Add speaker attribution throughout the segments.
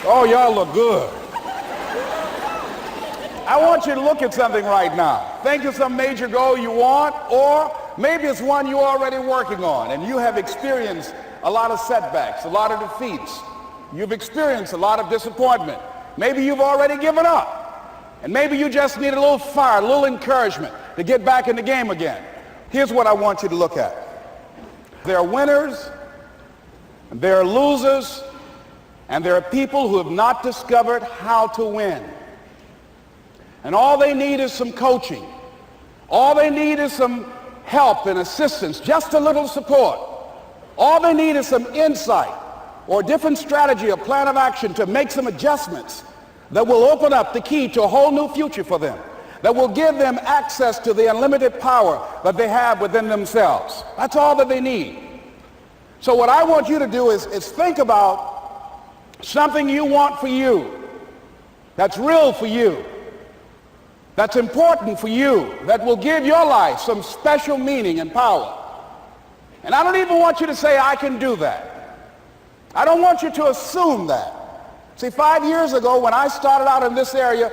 Speaker 1: Oh, y'all look good. I want you to look at something right now. Think of some major goal you want, or maybe it's one you're already working on and you have experienced a lot of setbacks, a lot of defeats. You've experienced a lot of disappointment. Maybe you've already given up. And maybe you just need a little fire, a little encouragement to get back in the game again. Here's what I want you to look at. There are winners, there are losers, and there are people who have not discovered how to win. And all they need is some coaching. All they need is some help and assistance, just a little support. All they need is some insight or a different strategy, a plan of action to make some adjustments that will open up the key to a whole new future for them, that will give them access to the unlimited power that they have within themselves. That's all that they need. So what I want you to do is think about something you want for you, that's real for you, that's important for you, that will give your life some special meaning and power. And I don't even want you to say, I can do that. I don't want you to assume that. See, 5 years ago when I started out in this area,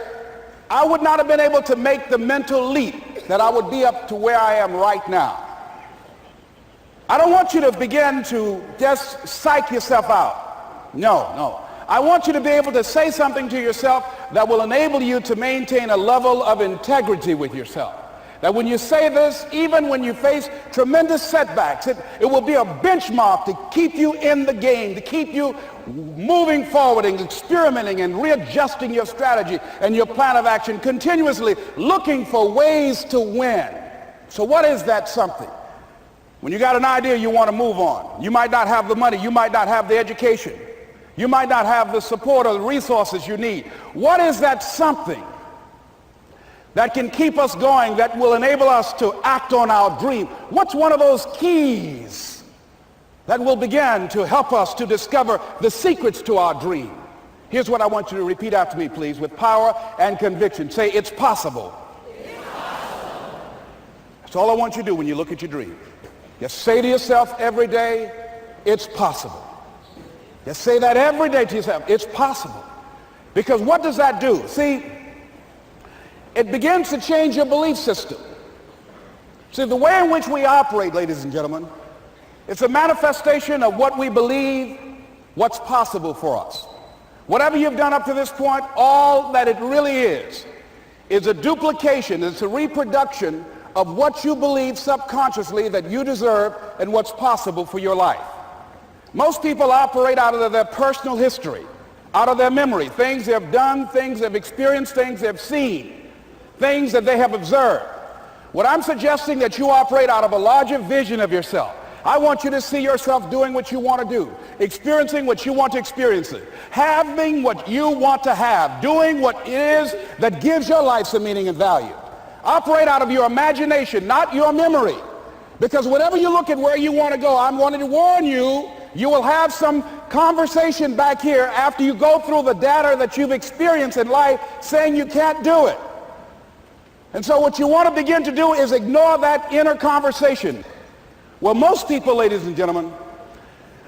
Speaker 1: I would not have been able to make the mental leap that I would be up to where I am right now. I don't want you to begin to just psych yourself out. No. I want you to be able to say something to yourself that will enable you to maintain a level of integrity with yourself. That when you say this, even when you face tremendous setbacks, it will be a benchmark to keep you in the game, to keep you moving forward and experimenting and readjusting your strategy and your plan of action, continuously looking for ways to win. So what is that something? When you got an idea you want to move on, you might not have the money, you might not have the education, you might not have the support or the resources you need. What is that something that can keep us going, that will enable us to act on our dream? What's one of those keys that will begin to help us to discover the secrets to our dream? Here's what I want you to repeat after me, please, with power and conviction. Say, it's possible. It's possible. That's all I want you to do when you look at your dream. Just say to yourself every day, it's possible. Just say that every day to yourself, it's possible. Because what does that do? See, it begins to change your belief system. See, the way in which we operate, ladies and gentlemen, it's a manifestation of what we believe, what's possible for us. Whatever you've done up to this point, all that it really is a duplication, it's a reproduction of what you believe subconsciously that you deserve and what's possible for your life. Most people operate out of their personal history, out of their memory, things they have done, things they've experienced, things they've seen, things that they have observed. What I'm suggesting that you operate out of a larger vision of yourself. I want you to see yourself doing what you want to do, experiencing what you want to experience, having what you want to have, doing what it is that gives your life some meaning and value. Operate out of your imagination, not your memory. Because whenever you look at where you want to go, I'm wanting to warn you, you will have some conversation back here after you go through the data that you've experienced in life saying you can't do it. And so what you want to begin to do is ignore that inner conversation. Well, most people, ladies and gentlemen,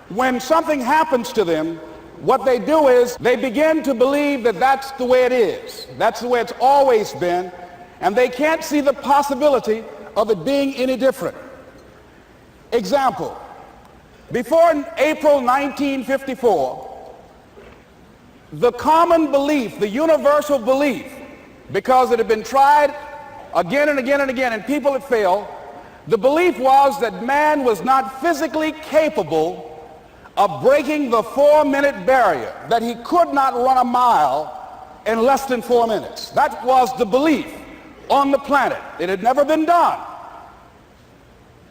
Speaker 1: when something happens to them, what they do is they begin to believe that that's the way it is. That's the way it's always been. And they can't see the possibility of it being any different. Example, before April 1954, the common belief, the universal belief, because it had been tried again and again and again and people had failed, the belief was that man was not physically capable of breaking the 4-minute barrier, that he could not run a mile in less than 4 minutes. That was the belief on the planet. It had never been done.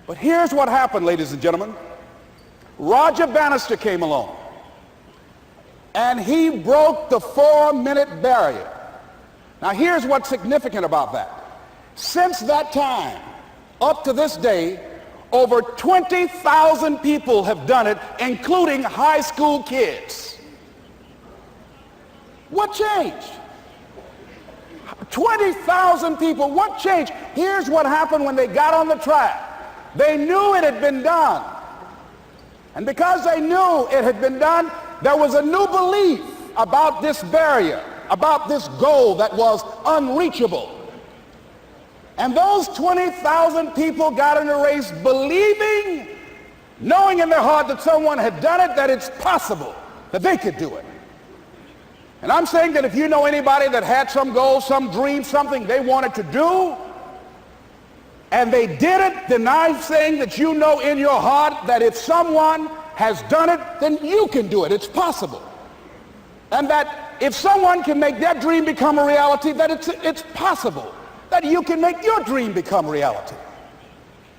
Speaker 1: But here's what happened, ladies and gentlemen. Roger Bannister came along, and he broke the 4-minute barrier. Now here's what's significant about that. Since that time, up to this day, over 20,000 people have done it, including high school kids. What changed? 20,000 people, what changed? Here's what happened when they got on the track. They knew it had been done. And because they knew it had been done, there was a new belief about this barrier, about this goal that was unreachable. And those 20,000 people got in the race believing, knowing in their heart that someone had done it, that it's possible that they could do it. And I'm saying that if you know anybody that had some goal, some dream, something they wanted to do, and they did it, then I'm saying that you know in your heart that if someone has done it, then you can do it. It's possible. And that if someone can make their dream become a reality, that it's possible that you can make your dream become reality.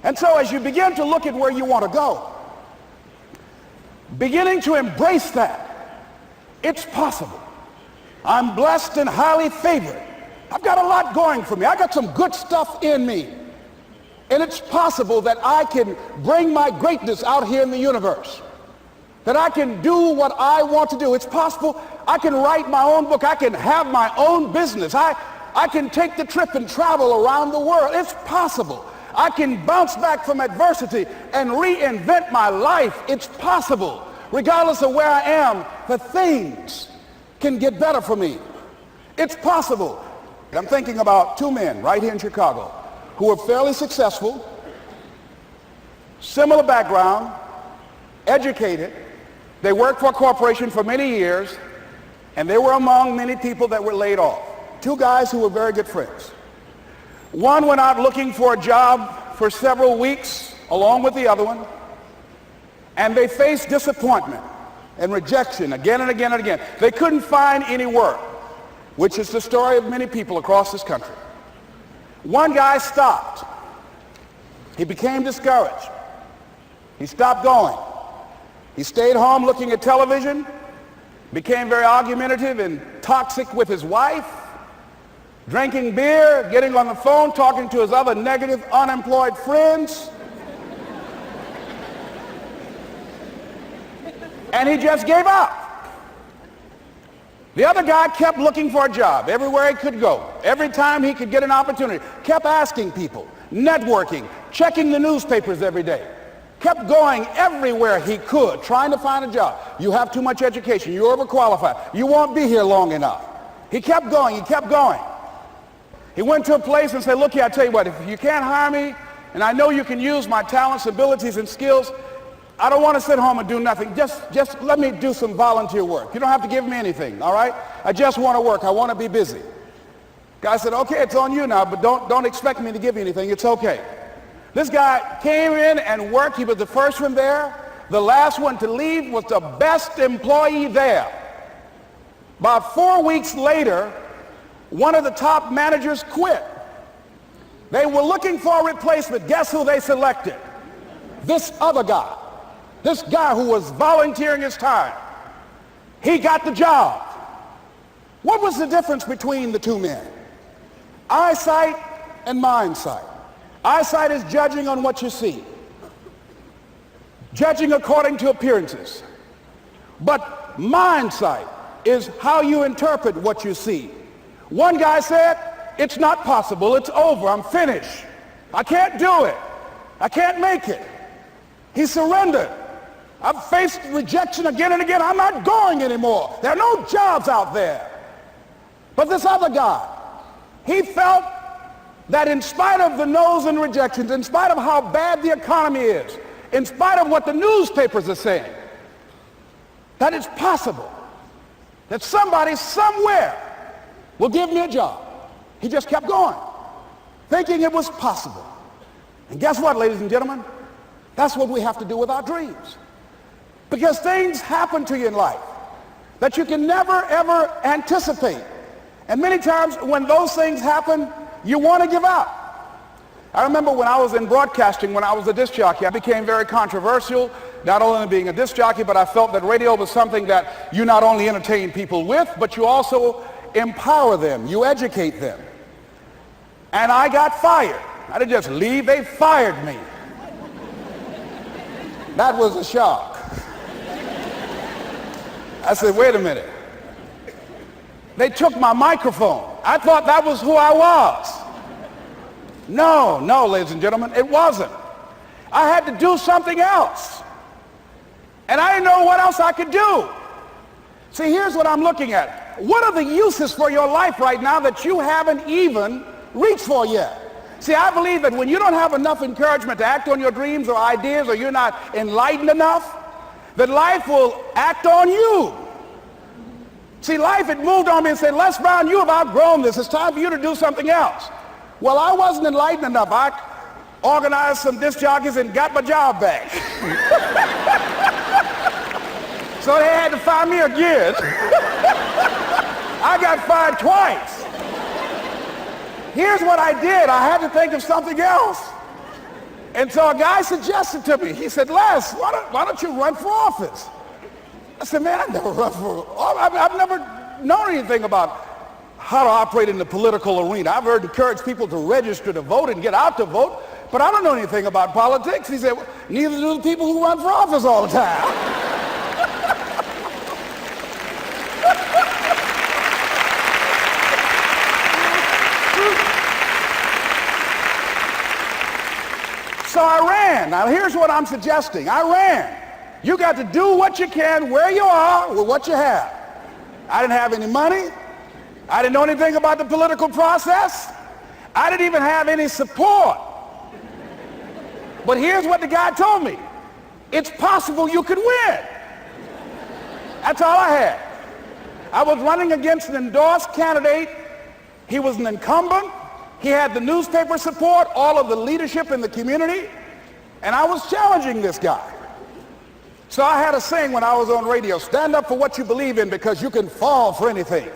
Speaker 1: And so as you begin to look at where you want to go, beginning to embrace that, it's possible. I'm blessed and highly favored. I've got a lot going for me. I got some good stuff in me. And it's possible that I can bring my greatness out here in the universe. That I can do what I want to do. It's possible I can write my own book. I can have my own business. I can take the trip and travel around the world. It's possible. I can bounce back from adversity and reinvent my life. It's possible. Regardless of where I am, the things can get better for me. It's possible. I'm thinking about two men right here in Chicago who are fairly successful, similar background, educated. They worked for a corporation for many years, and they were among many people that were laid off. Two guys who were very good friends. One went out looking for a job for several weeks along with the other one, and they faced disappointment and rejection again and again and again. They couldn't find any work, which is the story of many people across this country. One guy stopped. He became discouraged. He stopped going. He stayed home looking at television, became very argumentative and toxic with his wife, drinking beer, getting on the phone, talking to his other negative, unemployed friends. And he just gave up. The other guy kept looking for a job everywhere he could go. Every time he could get an opportunity, kept asking people, networking, checking the newspapers every day. Kept going everywhere he could, trying to find a job. You have too much education. You're overqualified. You won't be here long enough. He kept going. He kept going. He went to a place and said, look here, I tell you what, if you can't hire me, and I know you can use my talents, abilities, and skills, I don't want to sit home and do nothing. Just let me do some volunteer work. You don't have to give me anything, all right? I just want to work. I want to be busy. Guy said, okay, it's on you now, but don't expect me to give you anything. It's okay. This guy came in and worked. He was the first one there. The last one to leave was the best employee there. About 4 weeks later, one of the top managers quit. They were looking for a replacement. Guess who they selected? This other guy. This guy who was volunteering his time. He got the job. What was the difference between the two men? Eyesight and mindsight. Eyesight is judging on what you see. Judging according to appearances. But mindsight is how you interpret what you see. One guy said, it's not possible, it's over, I'm finished. I can't do it. I can't make it. He surrendered. I've faced rejection again and again. I'm not going anymore. There are no jobs out there. But this other guy, he felt that in spite of the no's and rejections, in spite of how bad the economy is, in spite of what the newspapers are saying, that it's possible that somebody somewhere will give me a job. He just kept going, thinking it was possible. And guess what, ladies and gentlemen? That's what we have to do with our dreams. Because things happen to you in life that you can never, ever anticipate. And many times when those things happen, you want to give up. I remember when I was in broadcasting, when I was a disc jockey, I became very controversial, not only being a disc jockey, but I felt that radio was something that you not only entertain people with, but you also empower them, you educate them. And I got fired. I didn't just leave, they fired me. That was a shock. I said, wait a minute. They took my microphone. I thought that was who I was. No, ladies and gentlemen, it wasn't. I had to do something else. And I didn't know what else I could do. See, here's what I'm looking at. What are the uses for your life right now that you haven't even reached for yet? See, I believe that when you don't have enough encouragement to act on your dreams or ideas, or you're not enlightened enough, that life will act on you. See, life had moved on me and said, Les Brown, you have outgrown this. It's time for you to do something else. Well, I wasn't enlightened enough. I organized some disc jockeys and got my job back. So they had to fire me again. I got fired twice. Here's what I did. I had to think of something else. And so a guy suggested to me, he said, Les, why don't you run for office? I said, man, I've never run for office. I've never known anything about how to operate in the political arena. I've heard encourage people to register to vote and get out to vote, but I don't know anything about politics. He said, well, neither do the people who run for office all the time. So I ran. Now here's what I'm suggesting. I ran. You got to do what you can where you are with what you have. I didn't have any money. I didn't know anything about the political process. I didn't even have any support. But here's what the guy told me. It's possible you could win. That's all I had. I was running against an endorsed candidate. He was an incumbent. He had the newspaper support, all of the leadership in the community, and I was challenging this guy. So I had a saying when I was on radio, stand up for what you believe in because you can fall for anything.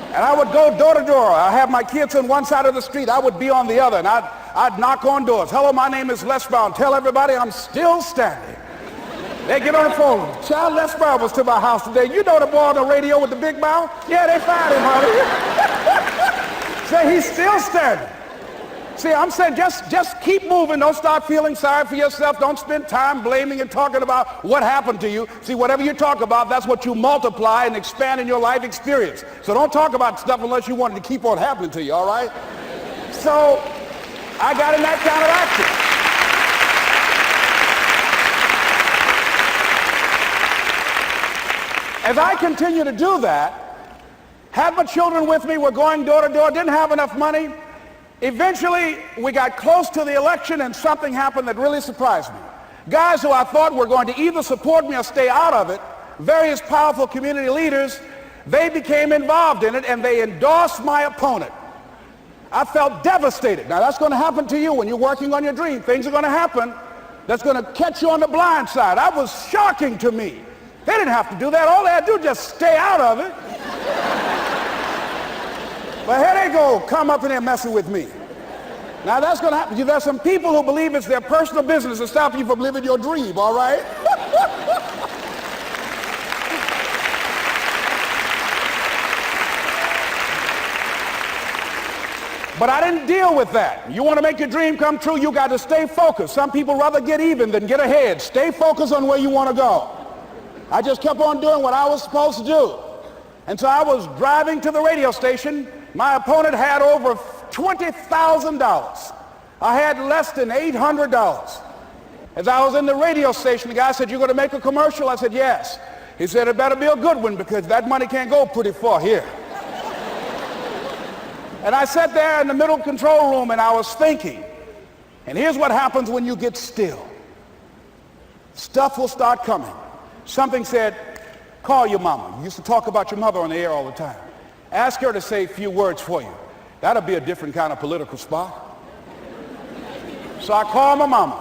Speaker 1: And I would go door to door. I have my kids on one side of the street. I would be on the other, and I'd knock on doors. Hello, my name is Les Brown. Tell everybody I'm still standing. They get on the phone. Child, Les Brown was to my house today. You know the boy on the radio with the big mouth? Yeah, they fired him, honey. Say he's still standing. See, I'm saying just keep moving. Don't start feeling sorry for yourself. Don't spend time blaming and talking about what happened to you. See, whatever you talk about, that's what you multiply and expand in your life experience. So don't talk about stuff unless you want it to keep on happening to you, all right? So I got in that kind of action. As I continue to do that, had my children with me, we're going door to door, didn't have enough money. Eventually, we got close to the election and something happened that really surprised me. Guys who I thought were going to either support me or stay out of it, various powerful community leaders, they became involved in it and they endorsed my opponent. I felt devastated. Now that's going to happen to you when you're working on your dream. Things are going to happen that's going to catch you on the blind side. That was shocking to me. They didn't have to do that. All they had to do was just stay out of it. But here they go, come up in there messing with me. Now that's going to happen. There's some people who believe it's their personal business to stop you from living your dream, all right? But I didn't deal with that. You want to make your dream come true, you got to stay focused. Some people rather get even than get ahead. Stay focused on where you want to go. I just kept on doing what I was supposed to do. And so I was driving to the radio station. My opponent had over $20,000. I had less than $800. As I was in the radio station, the guy said, "You're going to make a commercial?" I said, "Yes." He said, "It better be a good one because that money can't go pretty far here." And I sat there in the middle control room and I was thinking. And here's what happens when you get still. Stuff will start coming. Something said, "Call your mama." You used to talk about your mother on the air all the time. Ask her to say a few words for you. That'll be a different kind of political spot. So I called my mama.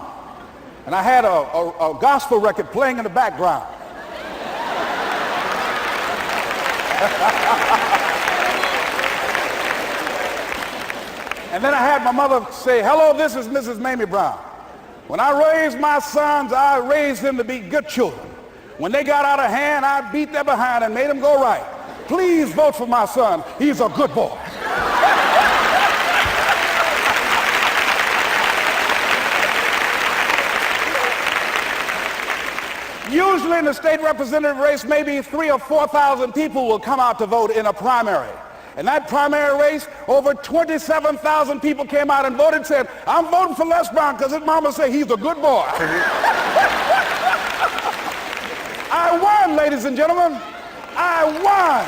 Speaker 1: And I had a gospel record playing in the background. And then I had my mother say, "Hello, this is Mrs. Mamie Brown. When I raised my sons, I raised them to be good children. When they got out of hand, I beat their behind and made them go right. Please vote for my son. He's a good boy." Usually in the state representative race, maybe 3,000 or 4,000 people will come out to vote in a primary. In that primary race, over 27,000 people came out and voted and said, "I'm voting for Les Brown because his mama said he's a good boy." I won, ladies and gentlemen. I won.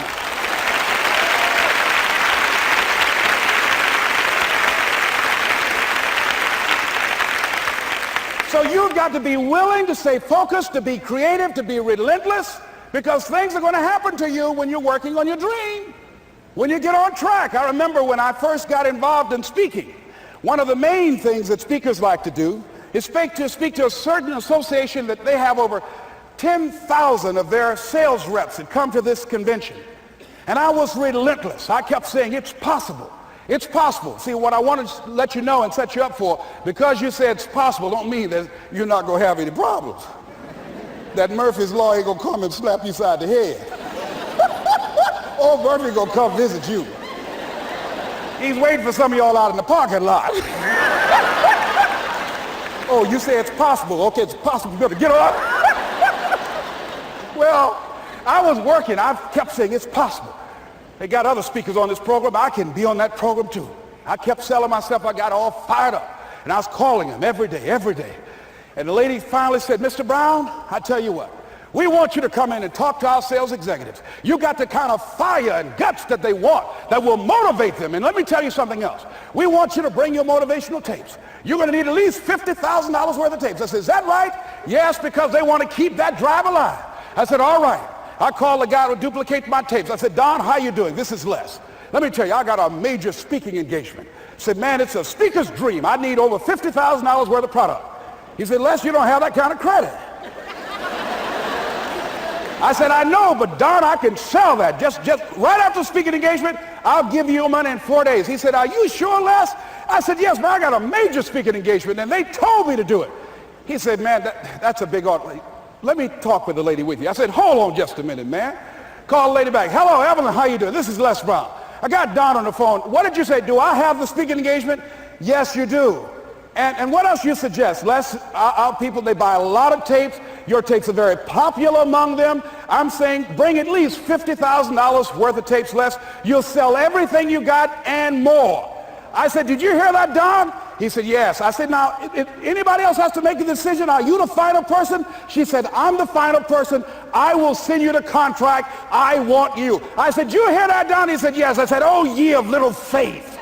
Speaker 1: So you've got to be willing to stay focused, to be creative, to be relentless, because things are going to happen to you when you're working on your dream, when you get on track. I remember when I first got involved in speaking, one of the main things that speakers like to do is speak to a certain association that they have over 10,000 of their sales reps that come to this convention. And I was relentless. I kept saying, it's possible. It's possible. See, what I want to let you know and set you up for, because you say it's possible, don't mean that you're not going to have any problems. That Murphy's Law ain't going to come and slap you side the head. Oh, Murphy going to come visit you. He's waiting for some of y'all out in the parking lot. Oh, you say it's possible. Okay, it's possible. You better get up. Well, I was working. I kept saying it's possible. They got other speakers on this program. I can be on that program too. I kept selling myself. I got all fired up. And I was calling them every day. And the lady finally said, Mr. Brown, I tell you what, we want you to come in and talk to our sales executives. You got the kind of fire and guts that they want, that will motivate them. And let me tell you something else. We want you to bring your motivational tapes. You're going to need at least $50,000 worth of tapes. I said, is that right? Yes, because they want to keep that drive alive. I said, all right. I called the guy to duplicate my tapes. I said, Don, how you doing? This is Les. Let me tell you, I got a major speaking engagement. I said, man, it's a speaker's dream. I need over $50,000 worth of product. He said, Les, you don't have that kind of credit. I said, I know, but Don, I can sell that. Just right after speaking engagement, I'll give you your money in 4 days. He said, are you sure, Les? I said, yes, man, I got a major speaking engagement, and they told me to do it. He said, man, that's a big order. Let me talk with the lady with you. I said, hold on just a minute, man. Call the lady back. Hello, Evelyn, how you doing? This is Les Brown. I got Don on the phone. What did you say? Do I have the speaking engagement? Yes, you do. And what else you suggest? Les, our people, they buy a lot of tapes. Your tapes are very popular among them. I'm saying bring at least $50,000 worth of tapes, Les. You'll sell everything you got and more. I said, did you hear that, Don? He said, yes. I said, now, if anybody else has to make a decision, are you the final person? She said, I'm the final person. I will send you the contract. I want you. I said, you hear that, Don? He said, yes. I said, oh, ye of little faith.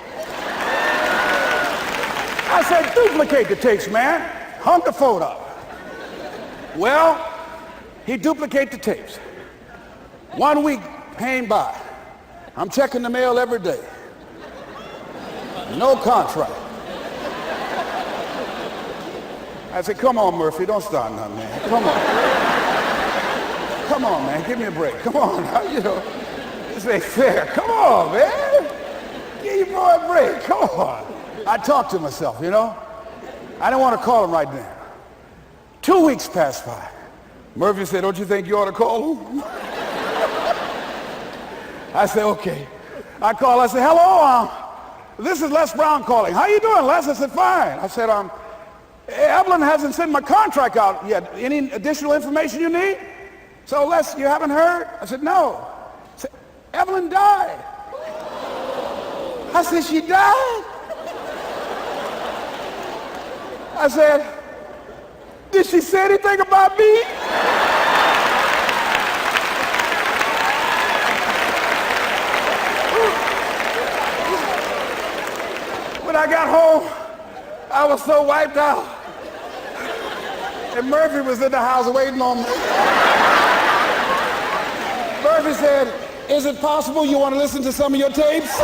Speaker 1: I said, duplicate the tapes, man. Hung the phone up. Well, he duplicated the tapes. 1 week came by. I'm checking the mail every day. No contract. I said, come on, Murphy, don't start nothing, man. Come on. Come on, man, give me a break. Come on, you know, this ain't fair. Come on, man. Give your boy a break. Come on. I talked to myself, you know. I didn't want to call him right now. 2 weeks passed by. Murphy said, don't you think you ought to call him? I said, okay. I called. I said, hello, this is Les Brown calling. How you doing, Les? I said, fine. I said, Evelyn hasn't sent my contract out yet. Any additional information you need? So, Les, you haven't heard? I said, no. I said, Evelyn died. I said, she died? I said, did she say anything about me? When I got home, I was so wiped out. And Murphy was in the house waiting on me. Murphy said, is it possible you want to listen to some of your tapes?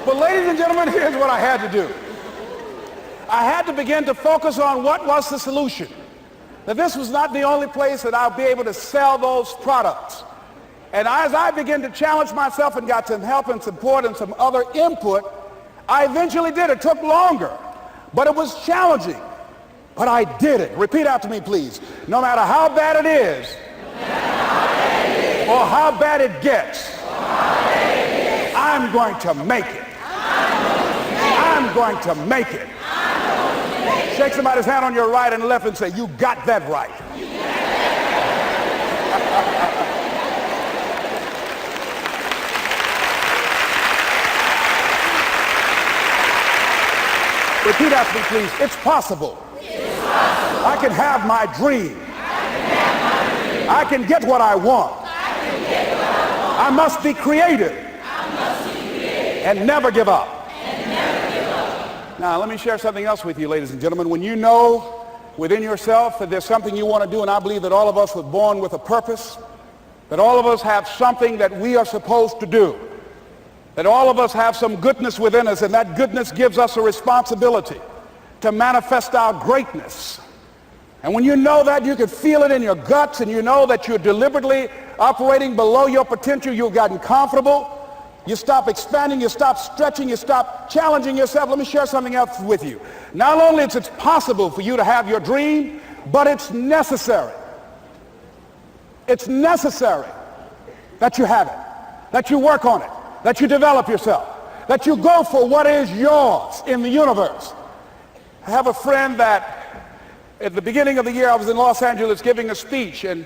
Speaker 1: But ladies and gentlemen, here's what I had to do. I had to begin to focus on what was the solution. That this was not the only place that I'll be able to sell those products. And as I began to challenge myself and got some help and support and some other input, I eventually did. It took longer, but it was challenging. But I did it. Repeat after me, please. No matter how bad it is, or how bad it gets, I'm going to make it. I'm going to make it. Shake somebody's hand on your right and left and say, you got that right. Repeat after me, please. It's possible.
Speaker 2: It's possible.
Speaker 1: I can have my dream. I can get what I want. I must be creative. And never give up. Now, let me share something else with you, ladies and gentlemen. When you know within yourself that there's something you want to do, and I believe that all of us were born with a purpose, that all of us have something that we are supposed to do, that all of us have some goodness within us, and that goodness gives us a responsibility to manifest our greatness. And when you know that, you can feel it in your guts, and you know that you're deliberately operating below your potential, you've gotten comfortable, you stop expanding, you stop stretching, you stop challenging yourself. Let me share something else with you. Not only is it possible for you to have your dream, but it's necessary. It's necessary that you have it, that you work on it, that you develop yourself, that you go for what is yours in the universe. I have a friend that at the beginning of the year I was in Los Angeles giving a speech, and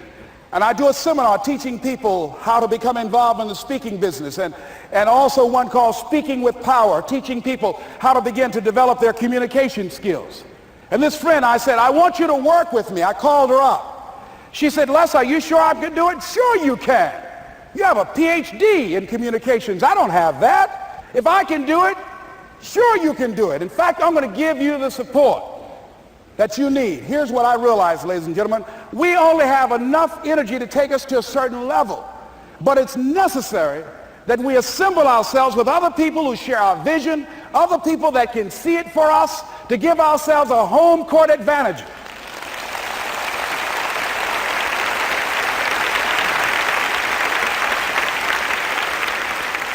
Speaker 1: I do a seminar teaching people how to become involved in the speaking business, and also one called Speaking with Power, teaching people how to begin to develop their communication skills. And this friend, I said, I want you to work with me. I called her up. She said, Les, are you sure I can do it? Sure you can. You have a PhD in communications. I don't have that. If I can do it, sure you can do it. In fact, I'm going to give you the support that you need. Here's what I realize, ladies and gentlemen. We only have enough energy to take us to a certain level. But it's necessary that we assemble ourselves with other people who share our vision, other people that can see it for us, to give ourselves a home court advantage.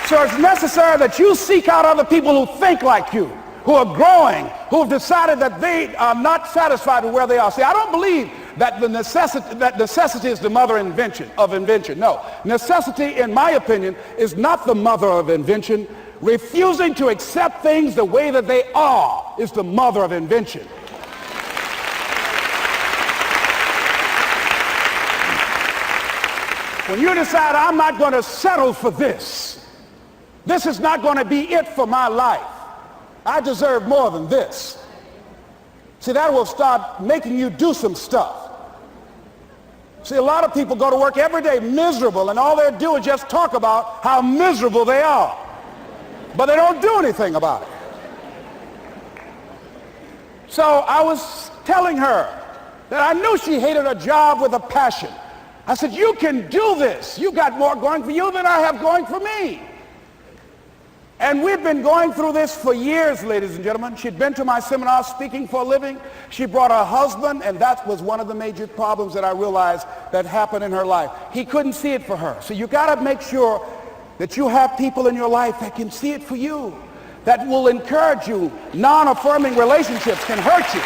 Speaker 1: So it's necessary that you seek out other people who think like you, who are growing, who have decided that they are not satisfied with where they are. See, I don't believe that necessity is the mother of invention. No, necessity, in my opinion, is not the mother of invention. Refusing to accept things the way that they are is the mother of invention. When you decide, I'm not going to settle for this, this is not going to be it for my life, I deserve more than this. See, that will start making you do some stuff. See, a lot of people go to work every day miserable, and all they do is just talk about how miserable they are. But they don't do anything about it. So I was telling her that I knew she hated her job with a passion. I said, you can do this. You got more going for you than I have going for me. And we've been going through this for years, ladies and gentlemen. She'd been to my seminar speaking for a living. She brought her husband, and that was one of the major problems that I realized that happened in her life. He couldn't see it for her. So you got to make sure that you have people in your life that can see it for you, that will encourage you. Non-affirming relationships can hurt you.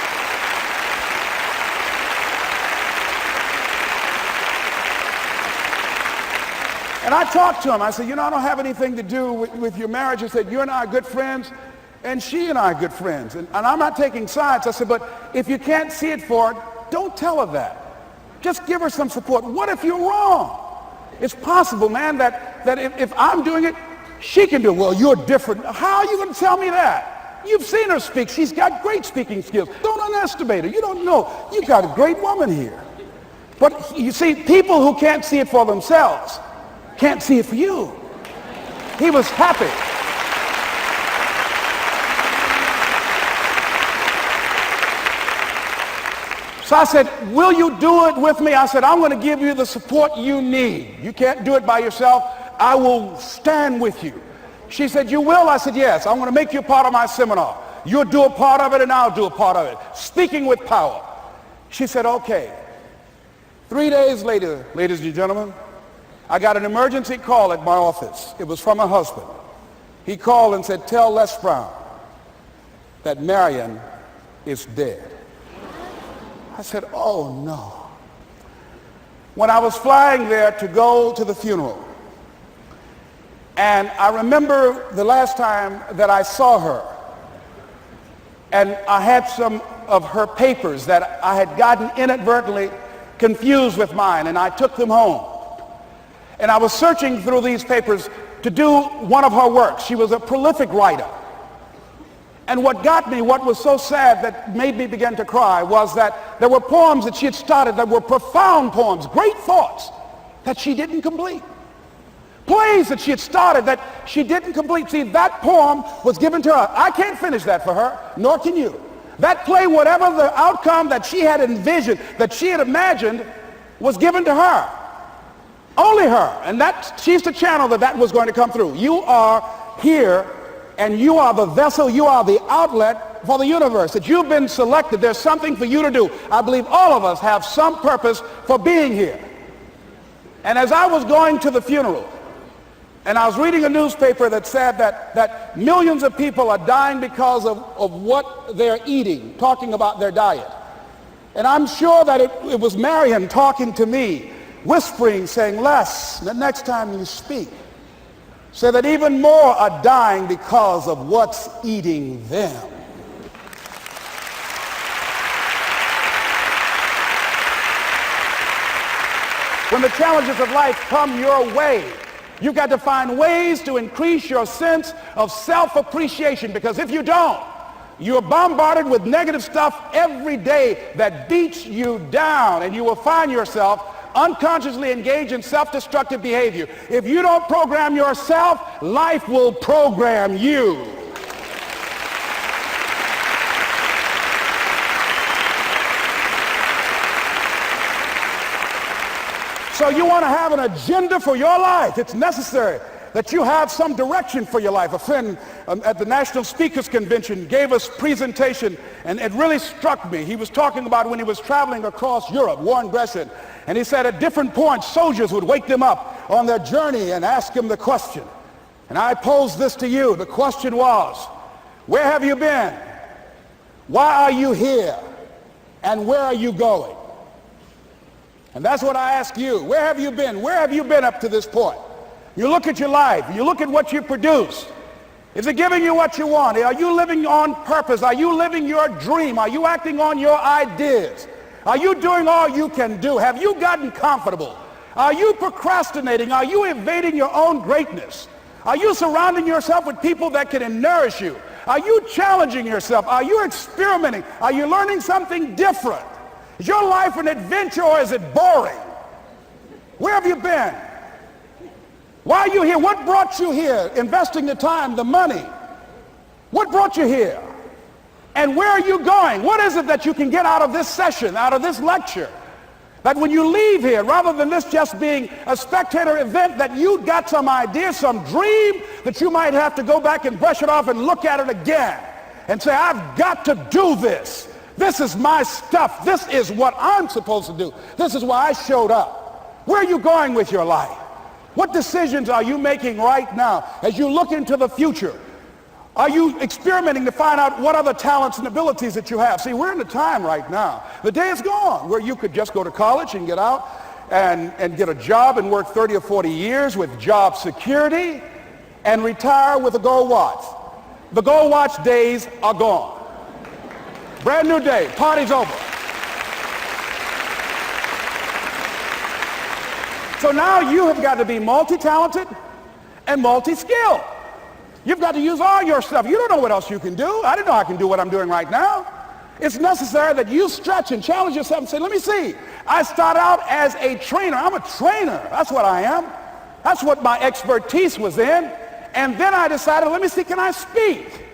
Speaker 1: And I talked to him. I said, you know, I don't have anything to do with your marriage. I said, you and I are good friends, and she and I are good friends. And I'm not taking sides. I said, but if you can't see it for her, don't tell her that. Just give her some support. What if you're wrong? It's possible, man, that if I'm doing it, she can do it. Well, you're different. How are you going to tell me that? You've seen her speak. She's got great speaking skills. Don't underestimate her. You don't know. You've got a great woman here. But you see, people who can't see it for themselves can't see it for you. He was happy. So I said, will you do it with me? I said, I'm going to give you the support you need. You can't do it by yourself. I will stand with you. She said, you will? I said, yes. I'm going to make you a part of my seminar. You'll do a part of it, and I'll do a part of it. Speaking with Power. She said, okay. 3 days later, ladies and gentlemen, I got an emergency call at my office. It was from her husband. He called and said, tell Les Brown that Marion is dead. I said, oh no. When I was flying there to go to the funeral, and I remember the last time that I saw her, and I had some of her papers that I had gotten inadvertently confused with mine, and I took them home. And I was searching through these papers to do one of her works. She was a prolific writer. And what got me, what was so sad that made me begin to cry, was that there were poems that she had started that were profound poems, great thoughts that she didn't complete. Plays that she had started that she didn't complete. See, that poem was given to her. I can't finish that for her, nor can you. That play, whatever the outcome that she had envisioned, that she had imagined, was given to her. Only her. And that she's the channel that was going to come through. You are here, and you are the vessel, you are the outlet for the universe. That you've been selected. There's something for you to do. I believe all of us have some purpose for being here. And as I was going to the funeral, and I was reading a newspaper that said that millions of people are dying because of what they're eating, talking about their diet. And I'm sure that it was Marion talking to me, whispering, saying, Les, the next time you speak, say that even more are dying because of what's eating them. When the challenges of life come your way, you've got to find ways to increase your sense of self-appreciation, because if you don't, you're bombarded with negative stuff every day that beats you down, and you will find yourself unconsciously engaged in self-destructive behavior. If you don't program yourself, life will program you. So you want to have an agenda for your life. It's necessary that you have some direction for your life. A friend at the National Speakers Convention gave us a presentation, and it really struck me. He was talking about when he was traveling across Europe, war and aggression, and he said at different points, soldiers would wake them up on their journey and ask them the question. And I posed this to you. The question was, where have you been? Why are you here? And where are you going? And that's what I ask you. Where have you been? Where have you been up to this point? You look at your life. You look at what you produce. Is it giving you what you want? Are you living on purpose? Are you living your dream? Are you acting on your ideas? Are you doing all you can do? Have you gotten comfortable? Are you procrastinating? Are you evading your own greatness? Are you surrounding yourself with people that can nourish you? Are you challenging yourself? Are you experimenting? Are you learning something different? Is your life an adventure, or is it boring? Where have you been? Why are you here? What brought you here? Investing the time, the money. What brought you here? And where are you going? What is it that you can get out of this session, out of this lecture? That when you leave here, rather than this just being a spectator event, that you got some idea, some dream, that you might have to go back and brush it off and look at it again and say, I've got to do this. This is my stuff. This is what I'm supposed to do. This is why I showed up. Where are you going with your life? What decisions are you making right now as you look into the future? Are you experimenting to find out what other talents and abilities that you have? See, we're in a time right now. The day is gone where you could just go to college and get out and get a job and work 30 or 40 years with job security and retire with a gold watch. The gold watch days are gone. Brand new day. Party's over. So now you have got to be multi-talented and multi-skilled. You've got to use all your stuff. You don't know what else you can do. I didn't know I can do what I'm doing right now. It's necessary that you stretch and challenge yourself and say, let me see. I started out as a trainer. I'm a trainer. That's what I am. That's what my expertise was in. And then I decided, let me see, can I speak?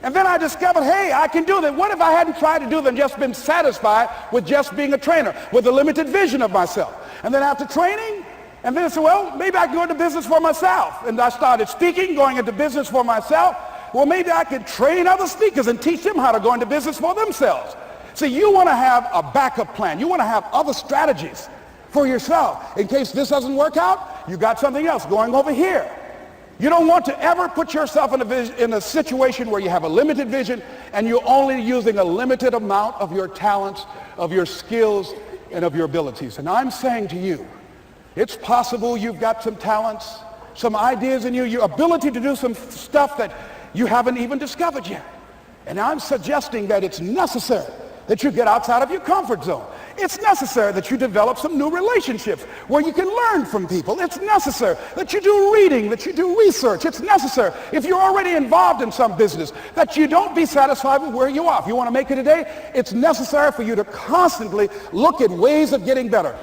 Speaker 1: And then I discovered, hey, I can do that. What if I hadn't tried to do that and just been satisfied with just being a trainer, with a limited vision of myself? And then after training, and then I said, well, maybe I can go into business for myself. And I started speaking, going into business for myself. Well, maybe I could train other speakers and teach them how to go into business for themselves. See, you want to have a backup plan. You want to have other strategies for yourself. In case this doesn't work out, you got something else going over here. You don't want to ever put yourself in a situation where you have a limited vision and you're only using a limited amount of your talents, of your skills, and of your abilities. And I'm saying to you, it's possible you've got some talents, some ideas in you, your ability to do some stuff that you haven't even discovered yet. And I'm suggesting that it's necessary that you get outside of your comfort zone. It's necessary that you develop some new relationships where you can learn from people. It's necessary that you do reading, that you do research. It's necessary, if you're already involved in some business, that you don't be satisfied with where you are. If you want to make it today, it's necessary for you to constantly look at ways of getting better.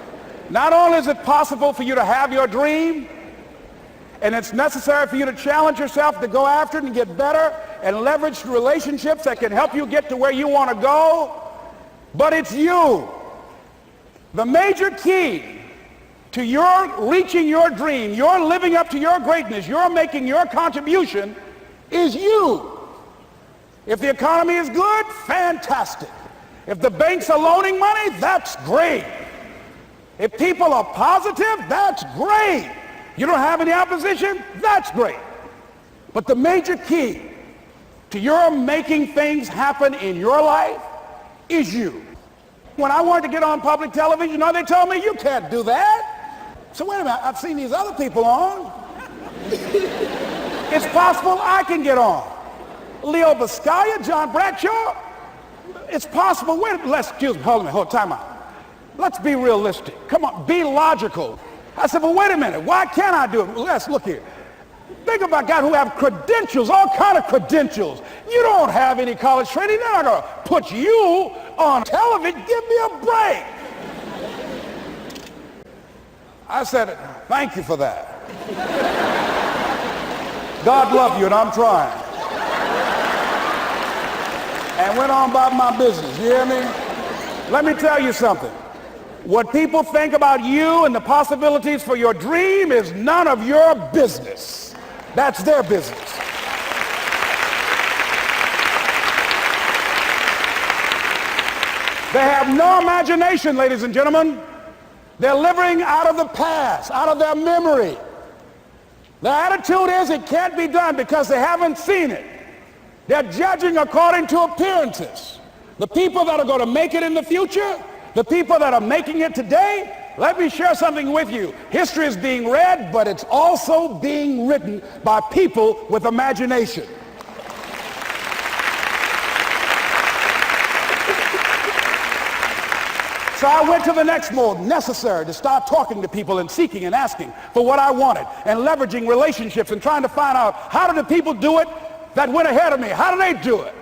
Speaker 1: Not only is it possible for you to have your dream, and it's necessary for you to challenge yourself to go after it and get better and leverage relationships that can help you get to where you want to go, but it's you. The major key to your reaching your dream, your living up to your greatness, your making your contribution is you. If the economy is good, fantastic. If the banks are loaning money, that's great. If people are positive, that's great. You don't have any opposition, that's great. But the major key to your making things happen in your life is you. When I wanted to get on public television, you know, they told me, you can't do that. So wait a minute, I've seen these other people on. It's possible I can get on. Leo Biscaya, John Bradshaw, it's possible. Excuse me, hold on, time out. Let's be realistic. Come on, be logical. I said, well, wait a minute, why can't I do it? Well, let's look here. Think about guys who have credentials, all kind of credentials. You don't have any college training. They're not going to put you on television. Give me a break. I said, thank you for that. God love you, and I'm trying. And went on about my business, you hear me? Let me tell you something. What people think about you and the possibilities for your dream is none of your business. That's their business. They have no imagination, ladies and gentlemen. They're living out of the past, out of their memory. Their attitude is it can't be done because they haven't seen it. They're judging according to appearances. The people that are going to make it in the future, the people that are making it today, let me share something with you. History is being read, but it's also being written by people with imagination. So I went to the next mode, necessary to start talking to people and seeking and asking for what I wanted and leveraging relationships and trying to find out how do the people do it that went ahead of me? How do they do it?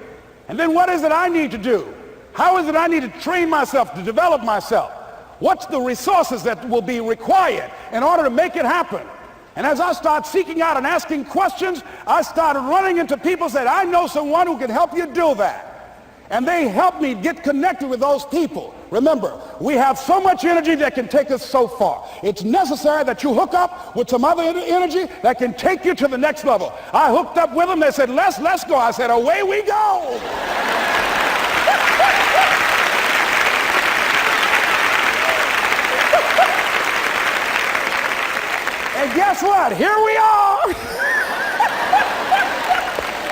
Speaker 1: And then what is it I need to do? How is it I need to train myself, to develop myself? What's the resources that will be required in order to make it happen? And as I start seeking out and asking questions, I started running into people who said, I know someone who can help you do that. And they helped me get connected with those people. Remember, we have so much energy that can take us so far. It's necessary that you hook up with some other energy that can take you to the next level. I hooked up with them. They said, let's go. I said, away we go. And guess what? Here we are.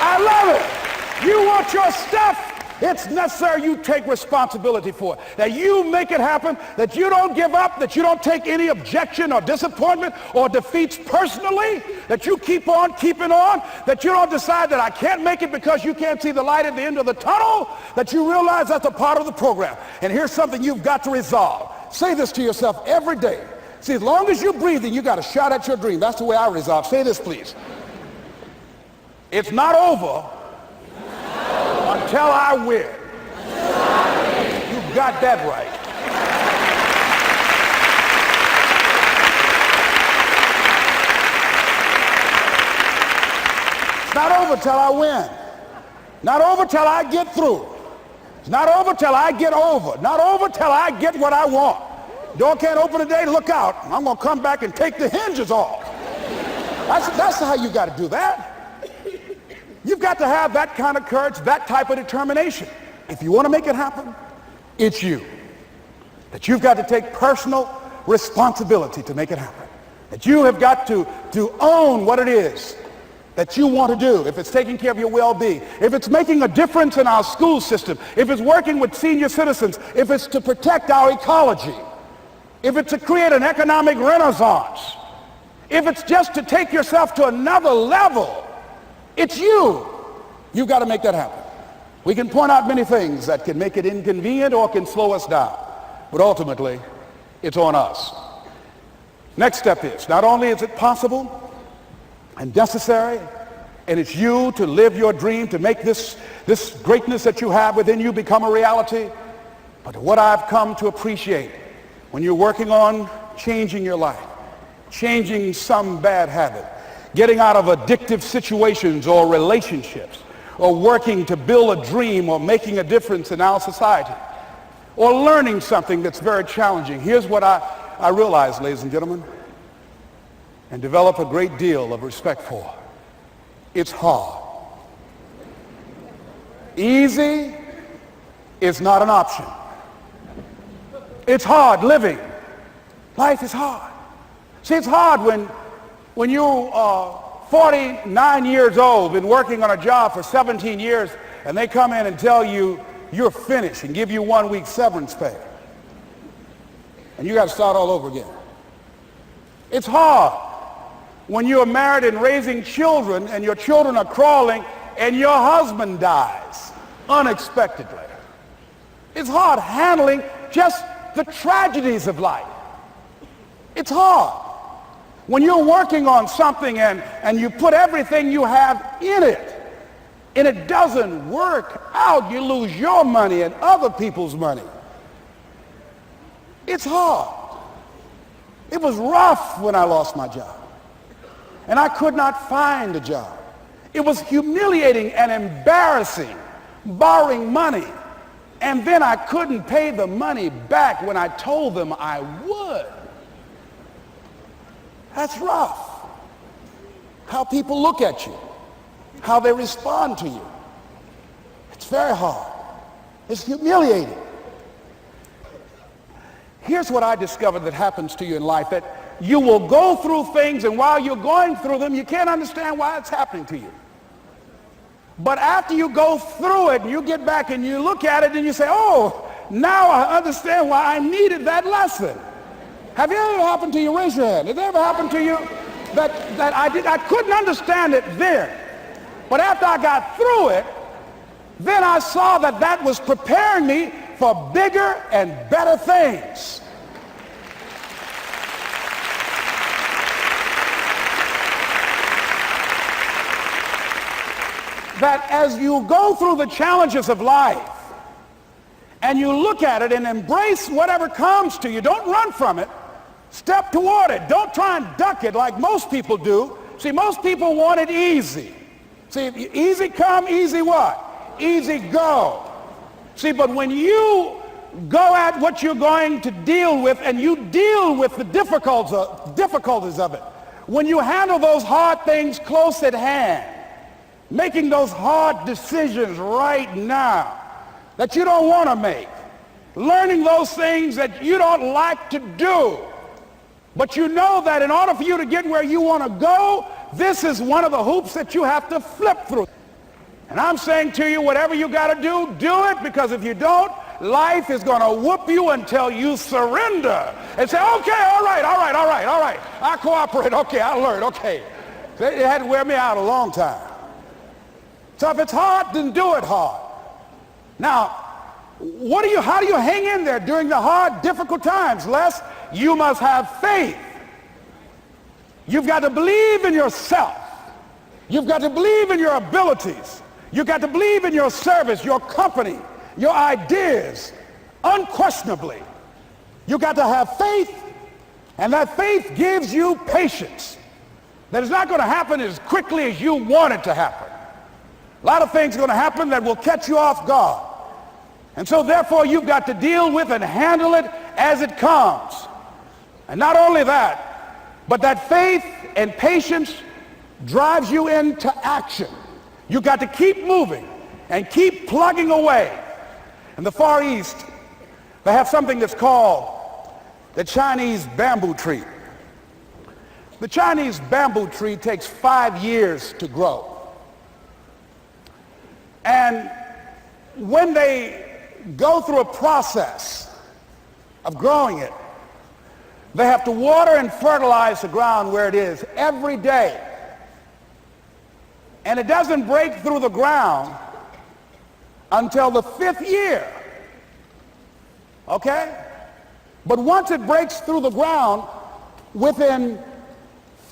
Speaker 1: I love it. You want your stuff? It's necessary you take responsibility for it, that you make it happen, that you don't give up, that you don't take any objection or disappointment or defeats personally, that you keep on keeping on, that you don't decide that I can't make it because you can't see the light at the end of the tunnel, that you realize that's a part of the program. And here's something you've got to resolve. Say this to yourself every day. See, as long as you're breathing, you got a shot at your dream. That's the way I resolve. Say this, please. It's not over until I win. You got that right. It's not over till I win. Not over till I get through. It's not over till I get over. Not over till I get what I want. Door can't open today, look out. I'm going to come back and take the hinges off. That's how you got to do that. You've got to have that kind of courage, that type of determination. If you want to make it happen, it's you. That you've got to take personal responsibility to make it happen. That you have got to own what it is that you want to do. If it's taking care of your well-being, if it's making a difference in our school system, if it's working with senior citizens, if it's to protect our ecology, if it's to create an economic renaissance, if it's just to take yourself to another level, it's you. You've got to make that happen. We can point out many things that can make it inconvenient or can slow us down. but ultimately, it's on us. Next step is, not only is it possible and necessary, and it's you to live your dream, to make this greatness that you have within you become a reality, but what I've come to appreciate when you're working on changing your life, changing some bad habit, getting out of addictive situations or relationships, or working to build a dream or making a difference in our society, or learning something that's very challenging. Here's what I realize, ladies and gentlemen, and develop a great deal of respect for. It's hard. Easy is not an option. It's hard living. Life is hard. See, it's hard when you are 49 years old, been working on a job for 17 years, and they come in and tell you you're finished and give you 1 week severance pay. And you got to start all over again. It's hard when you're married and raising children and your children are crawling and your husband dies unexpectedly. It's hard handling just the tragedies of life. It's hard when you're working on something and you put everything you have in it and it doesn't work out. You lose your money and other people's money. It's hard. It was rough when I lost my job and I could not find a job. It was humiliating and embarrassing, borrowing money, and then I couldn't pay the money back when I told them I would. That's rough. How people look at you, how they respond to you. It's very hard. It's humiliating. Here's what I discovered that happens to you in life, that you will go through things, and while you're going through them, you can't understand why it's happening to you. But after you go through it, you get back and you look at it and you say, oh, now I understand why I needed that lesson. Have it ever happened to you? Raise your hand. Has it ever happened to you that I couldn't understand it then, but after I got through it, then I saw that was preparing me for bigger and better things. That as you go through the challenges of life and you look at it and embrace whatever comes to you, don't run from it. Step toward it. Don't try and duck it like most people do. See, most people want it easy. See, easy come, easy what? Easy go. See, but when you go at what you're going to deal with and you deal with the difficulties of it, when you handle those hard things close at hand, making those hard decisions right now that you don't want to make, learning those things that you don't like to do, but you know that in order for you to get where you want to go, this is one of the hoops that you have to flip through. And I'm saying to you, whatever you got to do it, because if you don't, life is going to whoop you until you surrender and say, okay, all right, I cooperate, okay, I learned, okay. It had to wear me out a long time. So if it's hard, then do it hard. Now, how do you hang in there during the hard, difficult times? Les, you must have faith. You've got to believe in yourself. You've got to believe in your abilities. You've got to believe in your service, your company, your ideas, unquestionably. You've got to have faith, and that faith gives you patience. That is not going to happen as quickly as you want it to happen. A lot of things are going to happen that will catch you off guard. And so therefore you've got to deal with and handle it as it comes. And not only that, but that faith and patience drives you into action. You've got to keep moving and keep plugging away. In the Far East, they have something that's called the Chinese bamboo tree. The Chinese bamboo tree takes 5 years to grow. And when they go through a process of growing it, they have to water and fertilize the ground where it is every day. And it doesn't break through the ground until the 5th year. Okay? But once it breaks through the ground, within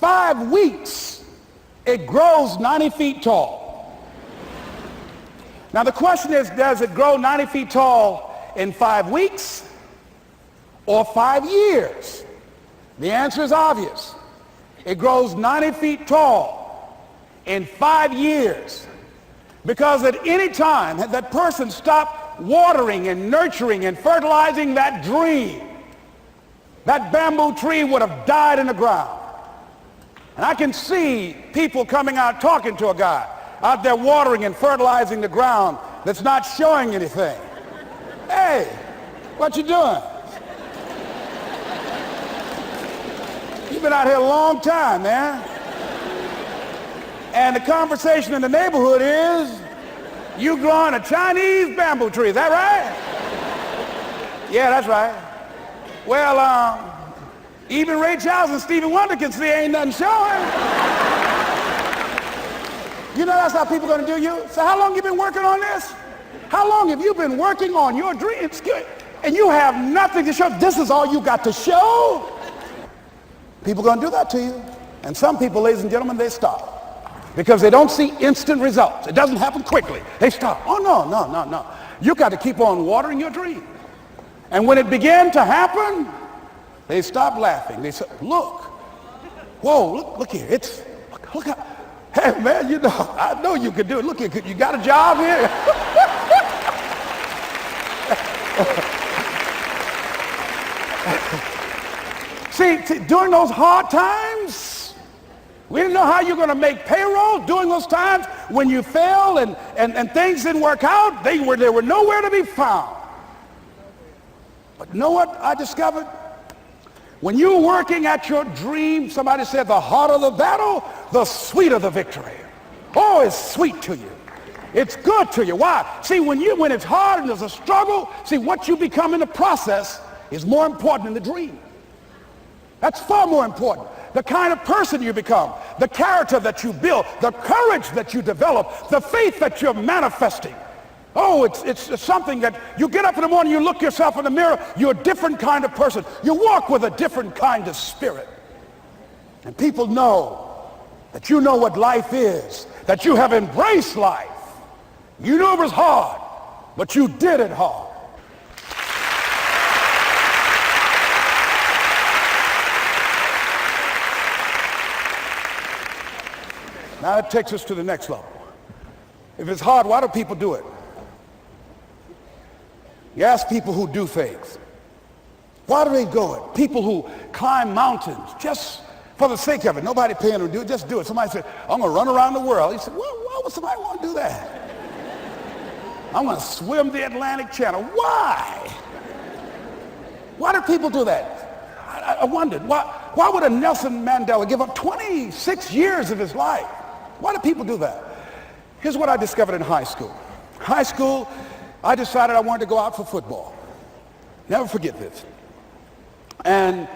Speaker 1: 5 weeks, it grows 90 feet tall. Now the question is, does it grow 90 feet tall in 5 weeks or 5 years? The answer is obvious. It grows 90 feet tall in 5 years. Because at any time had that person stopped watering and nurturing and fertilizing that dream, that bamboo tree would have died in the ground. And I can see people coming out talking to a guy out there watering and fertilizing the ground that's not showing anything. Hey, what you doing? You've been out here a long time, man. And the conversation in the neighborhood is, you growing a Chinese bamboo tree, is that right? Yeah, that's right. Well, even Ray Charles and Stevie Wonder can see ain't nothing showing. You know that's how people are going to do you? So how long you been working on this? How long have you been working on your dreams? And you have nothing to show. This is all you got to show? People are going to do that to you. And some people, ladies and gentlemen, they stop. Because they don't see instant results. It doesn't happen quickly. They stop. Oh, no. You got to keep on watering your dream. And when it began to happen, they stopped laughing. They said, look. Whoa, look here. Look how, hey, man, you know, I know you can do it. Look here, you got a job here? See, during those hard times, we didn't know how you're going to make payroll. During those times when you failed and things didn't work out, they were nowhere to be found. But you know what I discovered? When you're working at your dream, somebody said the harder the battle, the sweeter the victory. Oh, it's sweet to you. It's good to you. Why? See, when it's hard and there's a struggle, see, what you become in the process is more important than the dream. That's far more important. The kind of person you become, the character that you build, the courage that you develop, the faith that you're manifesting. Oh, it's something that you get up in the morning, you look yourself in the mirror, you're a different kind of person. You walk with a different kind of spirit. And people know that you know what life is, that you have embraced life. You knew it was hard, but you did it hard. Now that takes us to the next level. If it's hard, why do people do it? You ask people who do things. Why do they go it? People who climb mountains just for the sake of it. Nobody paying them to do it. Just do it. Somebody said, I'm going to run around the world. He said, well, why would somebody want to do that? I'm going to swim the Atlantic Channel. Why? Why do people do that? I wondered, why would a Nelson Mandela give up 26 years of his life? Why do people do that? Here's what I discovered in high school. High school, I decided I wanted to go out for football. Never forget this. And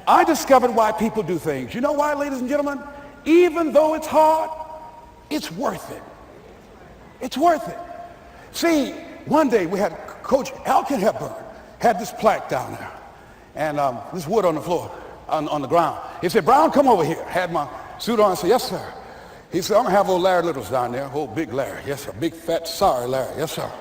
Speaker 1: I discovered why people do things. You know why, ladies and gentlemen? Even though it's hard, it's worth it. It's worth it. See, one day we had Coach Alkin Hepburn had this plaque down there. And this wood on the floor, on the ground. He said, Brown, come over here. Had my suit on. I said, yes, sir. He said, I'm going to have old Larry Littles down there. Old big Larry. Yes, sir. Big, fat, sorry Larry. Yes, sir.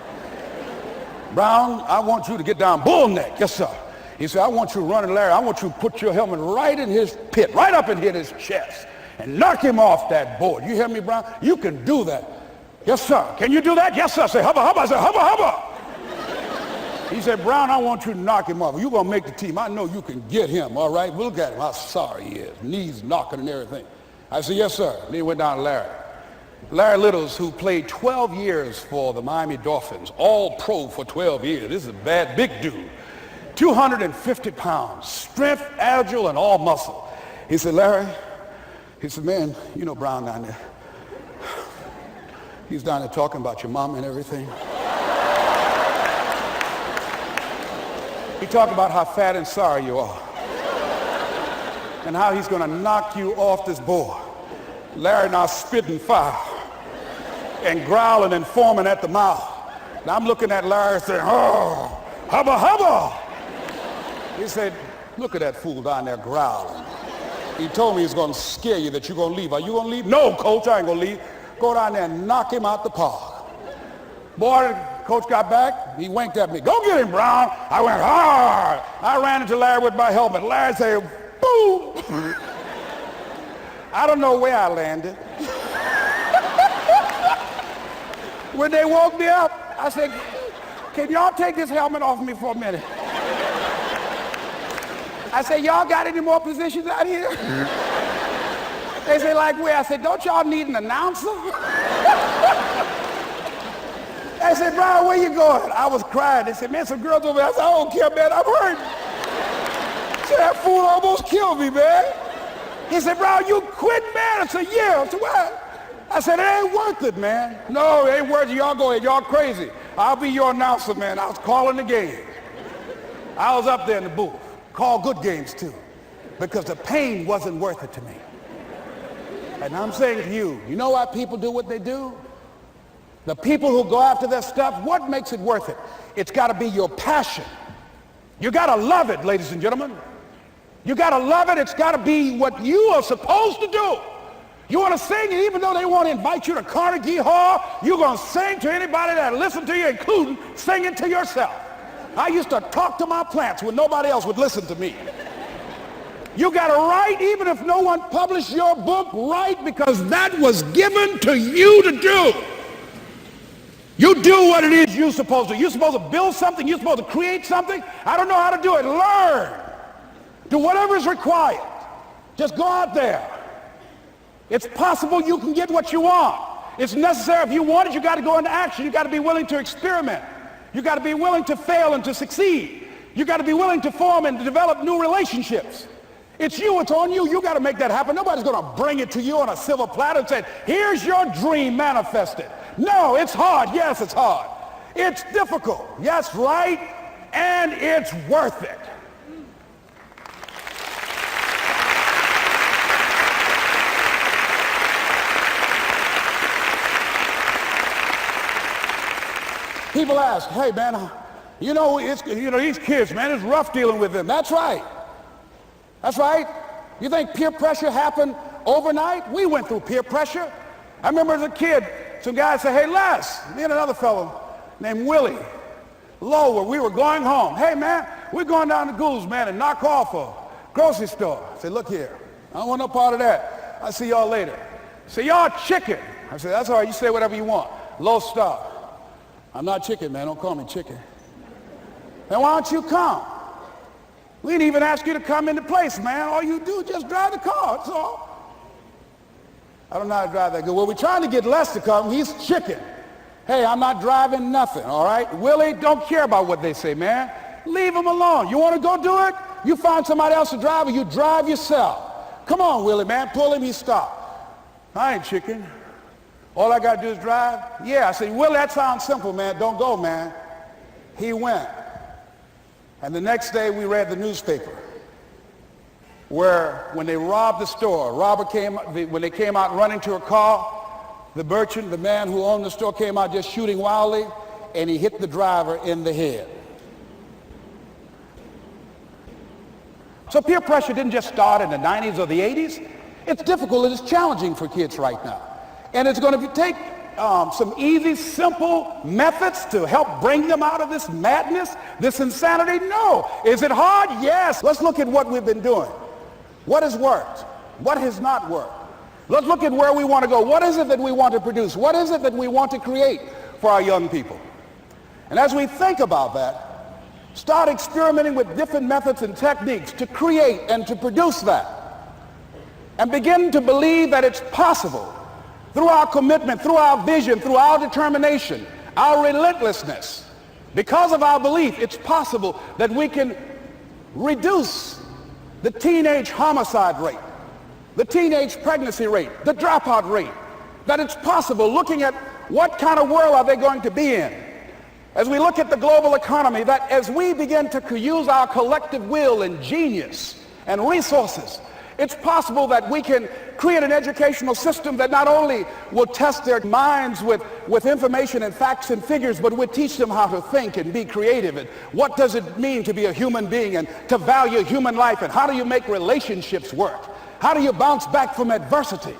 Speaker 1: Brown, I want you to get down bull neck. Yes, sir. He said, I want you to run at Larry. I want you to put your helmet right in his pit, right up in his chest, and knock him off that board. You hear me, Brown? You can do that. Yes, sir. Can you do that? Yes, sir. I say, hubba, hubba. I said, hubba, hubba. He said, Brown, I want you to knock him off. You're going to make the team. I know you can get him, all right? We'll look at him. How sorry he is. Knees knocking and everything. I said, yes, sir. Then he went down to Larry. Larry Littles, who played 12 years for the Miami Dolphins, all pro for 12 years. This is a bad, big dude. 250 pounds, strength, agile, and all muscle. He said, Larry, he said, man, you know Brown down there. He's down there talking about your mom and everything. He talked about how fat and sorry you are and how he's going to knock you off this board. Larry now spitting fire and growling and foaming at the mouth. Now I'm looking at Larry saying, oh, hubba, hubba. He said, look at that fool down there growling. He told me he's going to scare you that you're going to leave. Are you going to leave? No, coach, I ain't going to leave. Go down there and knock him out the park. Boy, coach got back. He winked at me. Go get him, Brown. I went hard. I ran into Larry with my helmet. Larry said, boom. I don't know where I landed. When they woke me up, I said, can y'all take this helmet off me for a minute? I said, y'all got any more positions out here? They said, like where? I said, don't y'all need an announcer? They said, Brian, where you going? I was crying. They said, man, some girls over there. I said, I don't care, man, I'm hurt. So that fool almost killed me, man. He said, Brian, you quit, man? I said, yeah. I said, what? I said, it ain't worth it, man. No, it ain't worth it. Y'all go ahead. Y'all crazy. I'll be your announcer, man. I was calling the game. I was up there in the booth. Call good games too, because the pain wasn't worth it to me. And I'm saying to you, you know why people do what they do? The people who go after their stuff, what makes it worth it? It's got to be your passion. You got to love it, ladies and gentlemen. You got to love it. It's got to be what you are supposed to do. You want to sing, and even though they want to invite you to Carnegie Hall, you're going to sing to anybody that listens to you, including singing to yourself. I used to talk to my plants when nobody else would listen to me. You got to write, even if no one published your book, write, because that was given to you to do. You do what it is you're supposed to. You're supposed to build something. You're supposed to create something. I don't know how to do it. Learn. Do whatever is required. Just go out there. It's possible you can get what you want. It's necessary. If you want it, you got to go into action. You got to be willing to experiment. You got to be willing to fail and to succeed. You got to be willing to form and to develop new relationships. It's you, it's on you. You got to make that happen. Nobody's going to bring it to you on a silver platter and say, here's your dream manifested. No, it's hard. Yes, it's hard. It's difficult. Yes, right. And it's worth it. People ask, hey man, these kids, man, it's rough dealing with them. That's right. That's right. You think peer pressure happened overnight? We went through peer pressure. I remember as a kid, some guys said, hey Les, me and another fellow named Willie Lower, we were going home. Hey man, we're going down to Goulds, man, and knock off a grocery store. I said, look here, I don't want no part of that. I'll see y'all later. Say, y'all chicken. I said, that's all right, you say whatever you want. Low star. I'm not chicken, man. Don't call me chicken. Then why don't you come? We didn't even ask you to come into place, man. All you do is just drive the car. That's all. I don't know how to drive that good. Well, we're trying to get Les to come. He's chicken. Hey, I'm not driving nothing, all right? Willie, don't care about what they say, man. Leave him alone. You want to go do it? You find somebody else to drive, or you drive yourself. Come on, Willie, man. Pull him. He stopped. I ain't chicken. All I got to do is drive? Yeah. I said, Willie, that sounds simple, man. Don't go, man. He went. And the next day we read the newspaper where when they robbed the store, when they came out running to a car, the merchant, the man who owned the store, came out just shooting wildly, and he hit the driver in the head. So peer pressure didn't just start in the 90s or the 80s. It's difficult and it's challenging for kids right now. And it's going to take some easy, simple methods to help bring them out of this madness, this insanity? No. Is it hard? Yes. Let's look at what we've been doing. What has worked? What has not worked? Let's look at where we want to go. What is it that we want to produce? What is it that we want to create for our young people? And as we think about that, start experimenting with different methods and techniques to create and to produce that. And begin to believe that it's possible. Through our commitment, through our vision, through our determination, our relentlessness, because of our belief, it's possible that we can reduce the teenage homicide rate, the teenage pregnancy rate, the dropout rate, that it's possible, looking at what kind of world are they going to be in. As we look at the global economy, that as we begin to use our collective will and genius and resources, It's possible that we can create an educational system that not only will test their minds with information and facts and figures, but will teach them how to think and be creative. And what does it mean to be a human being and to value human life? And how do you make relationships work? How do you bounce back from adversity?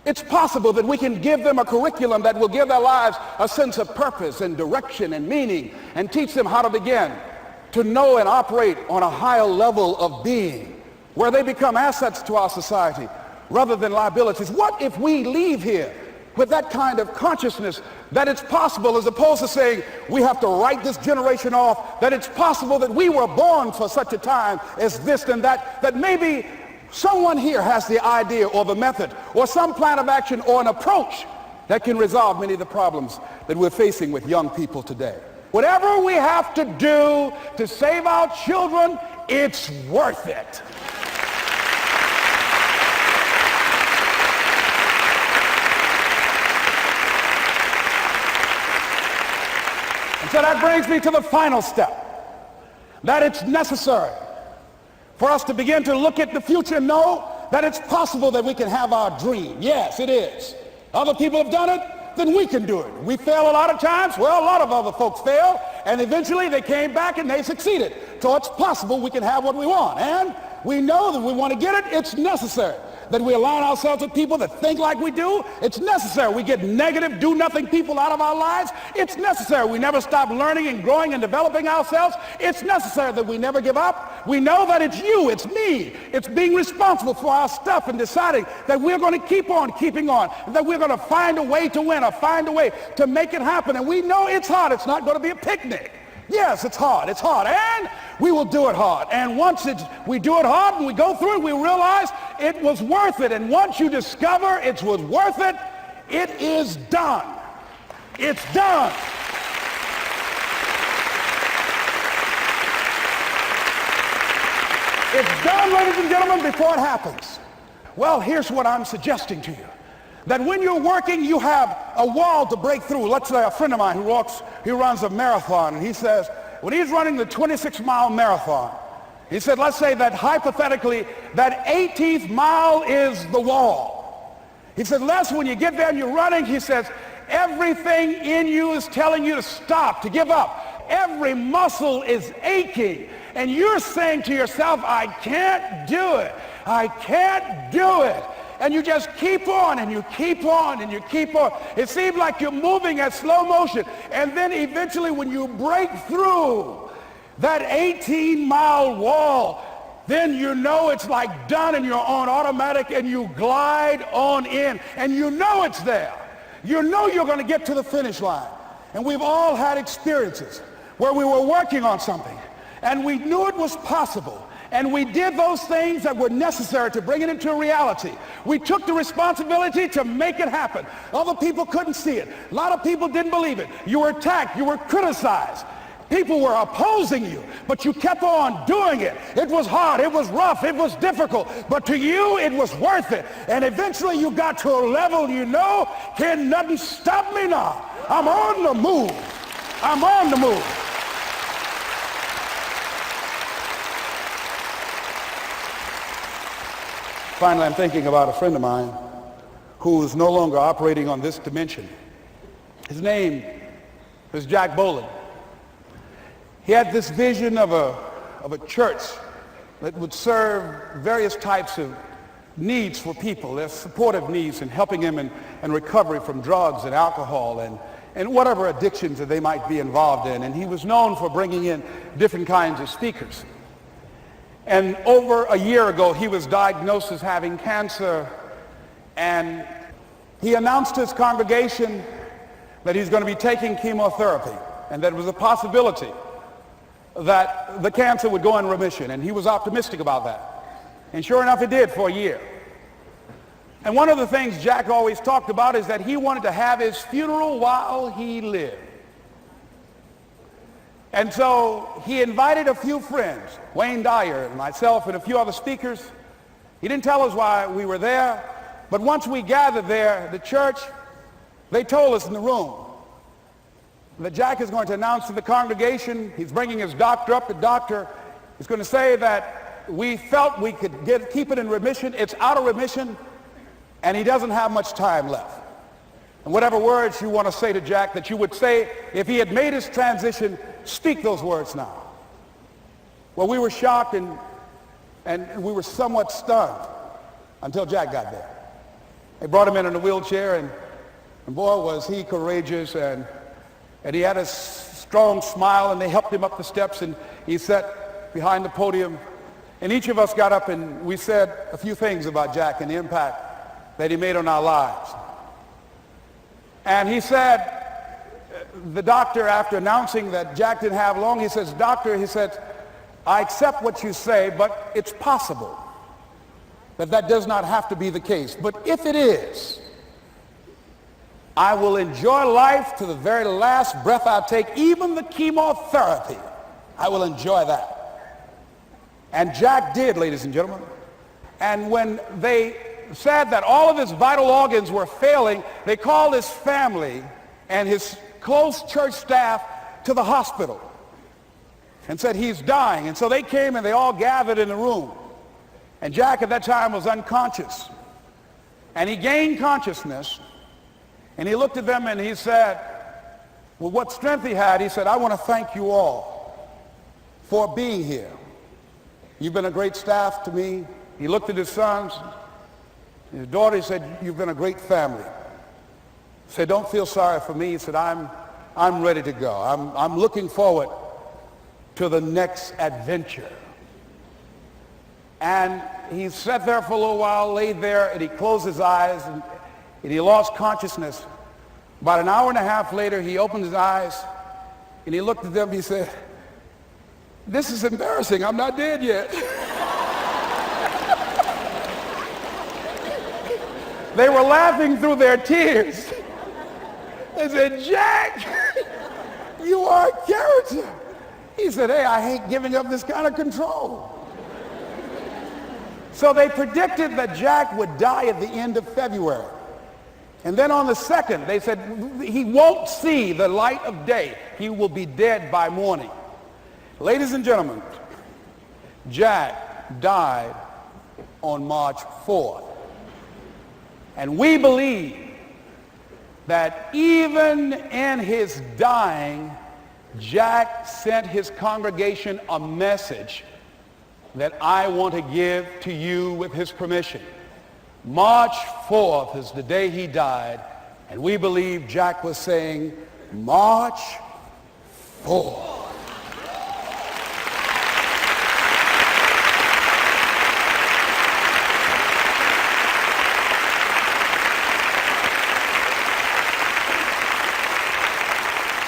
Speaker 1: It's possible that we can give them a curriculum that will give their lives a sense of purpose and direction and meaning, and teach them how to begin to know and operate on a higher level of being, where they become assets to our society rather than liabilities. What if we leave here with that kind of consciousness that it's possible, as opposed to saying we have to write this generation off, that it's possible that we were born for such a time as this and that, that maybe someone here has the idea or the method or some plan of action or an approach that can resolve many of the problems that we're facing with young people today. Whatever we have to do to save our children, it's worth it. And so that brings me to the final step, that it's necessary for us to begin to look at the future and know that it's possible that we can have our dream. Yes, it is. Other people have done it, then we can do it. We fail a lot of times. Well, a lot of other folks fail, and eventually they came back and they succeeded. So it's possible we can have what we want. And we know that we want to get it. It's necessary that we align ourselves with people that think like we do. It's necessary we get negative, do-nothing people out of our lives. It's necessary we never stop learning and growing and developing ourselves. It's necessary that we never give up. We know that it's you, it's me. It's being responsible for our stuff and deciding that we're going to keep on keeping on, and that we're going to find a way to win or find a way to make it happen. And we know it's hard. It's not going to be a picnic. Yes, it's hard, and we will do it hard. And once we do it hard and we go through it, we realize it was worth it. And once you discover it was worth it, it is done. It's done. It's done, ladies and gentlemen, before it happens. Well, here's what I'm suggesting to you. That when you're working, you have a wall to break through. Let's say a friend of mine he runs a marathon, and he says, when he's running the 26-mile marathon, he said, let's say that hypothetically, that 18th mile is the wall. He said, Les, when you get there and you're running, he says, everything in you is telling you to stop, to give up. Every muscle is aching, and you're saying to yourself, I can't do it. I can't do it. And you just keep on, and you keep on, and you keep on. It seems like you're moving at slow motion. And then eventually when you break through that 18-mile wall, then you know it's like done, and you're on automatic, and you glide on in, and you know it's there. You know you're going to get to the finish line. And we've all had experiences where we were working on something, and we knew it was possible. And we did those things that were necessary to bring it into reality. We took the responsibility to make it happen. Other people couldn't see it. A lot of people didn't believe it. You were attacked. You were criticized. People were opposing you, but you kept on doing it. It was hard. It was rough. It was difficult. But to you, it was worth it. And eventually you got to a level you know, can nothing stop me now. I'm on the move. I'm on the move. Finally, I'm thinking about a friend of mine who's no longer operating on this dimension. His name is Jack Boland. He had this vision of a church that would serve various types of needs for people, their supportive needs, and helping them in recovery from drugs and alcohol and whatever addictions that they might be involved in. And he was known for bringing in different kinds of speakers. And over a year ago, he was diagnosed as having cancer, and he announced to his congregation that he's going to be taking chemotherapy, and that it was a possibility that the cancer would go in remission, and he was optimistic about that. And sure enough, it did for a year. And one of the things Jack always talked about is that he wanted to have his funeral while he lived. And so he invited a few friends, Wayne Dyer and myself and a few other speakers. He didn't tell us why we were there, but once we gathered there, the church, they told us in the room that Jack is going to announce to the congregation, he's bringing his doctor up. The doctor is going to say that we felt we could keep it in remission. It's out of remission, and he doesn't have much time left. And whatever words you want to say to Jack that you would say if he had made his transition, speak those words now. Well, we were shocked and we were somewhat stunned until Jack got there. They brought him in a wheelchair, and boy, was he courageous, and he had a strong smile, and they helped him up the steps, and he sat behind the podium. And each of us got up and we said a few things about Jack and the impact that he made on our lives. And he said, the doctor, after announcing that Jack didn't have long, he says, "Doctor," he said, "I accept what you say, but it's possible that does not have to be the case. But if it is, I will enjoy life to the very last breath I take, even the chemotherapy. I will enjoy that." And Jack did, ladies and gentlemen. And when they said that all of his vital organs were failing, they called his family and his close church staff to the hospital and said, "He's dying." And so they came and they all gathered in the room. And Jack at that time was unconscious. And he gained consciousness, and he looked at them and he said, with what strength he had, he said, "I want to thank you all for being here. You've been a great staff to me." He looked at his sons, his daughter. He said, "You've been a great family." He said, "Don't feel sorry for me." He said, I'm ready to go. I'm looking forward to the next adventure." And he sat there for a little while, laid there, and he closed his eyes, and he lost consciousness. About an hour and a half later, he opened his eyes, and he looked at them. He said, "This is embarrassing. I'm not dead yet." They were laughing through their tears. They said, "Jack, you are a character." He said, "Hey, I hate giving up this kind of control." So they predicted that Jack would die at the end of February. And then on the 2nd, they said, "He won't see the light of day. He will be dead by morning." Ladies and gentlemen, Jack died on March 4th. And we believe that even in his dying, Jack sent his congregation a message that I want to give to you with his permission. March 4th is the day he died, and we believe Jack was saying, "March 4th."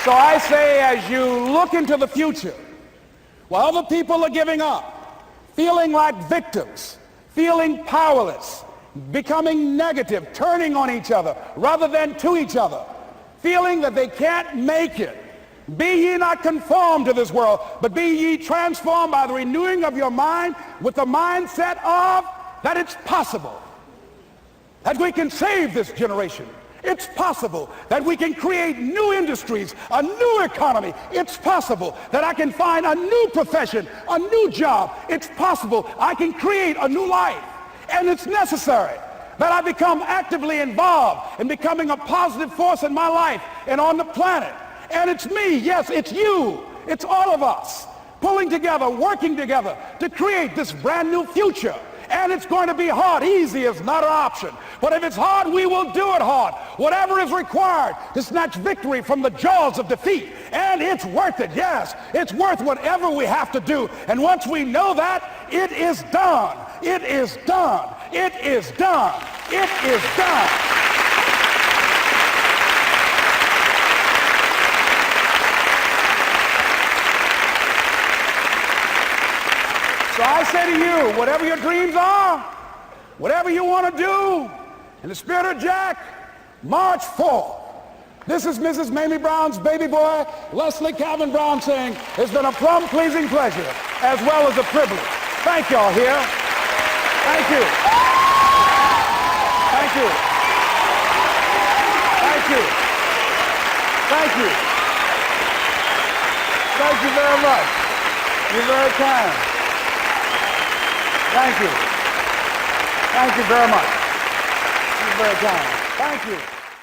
Speaker 1: So I say, as you look into the future, while other people are giving up, feeling like victims, feeling powerless, becoming negative, turning on each other rather than to each other, feeling that they can't make it, be ye not conformed to this world, but be ye transformed by the renewing of your mind with the mindset of that it's possible that we can save this generation. It's possible that we can create new industries, a new economy. It's possible that I can find a new profession, a new job. It's possible I can create a new life. And it's necessary that I become actively involved in becoming a positive force in my life and on the planet. And it's me, yes, it's you, it's all of us pulling together, working together to create this brand new future. And it's going to be hard. Easy is not an option. But if it's hard, we will do it hard. Whatever is required to snatch victory from the jaws of defeat. And it's worth it, yes. It's worth whatever we have to do. And once we know that, it is done. It is done. It is done. It is done. So I say to you, whatever your dreams are, whatever you want to do, in the spirit of Jack, March 4th. This is Mrs. Mamie Brown's baby boy, Leslie Calvin Brown, saying, "It's been a plumb pleasing pleasure as well as a privilege." Thank y'all here. Thank you. Thank you. Thank you. Thank you. Thank you very much. You're very kind. Thank you. Thank you very much. You're very kind. Thank you.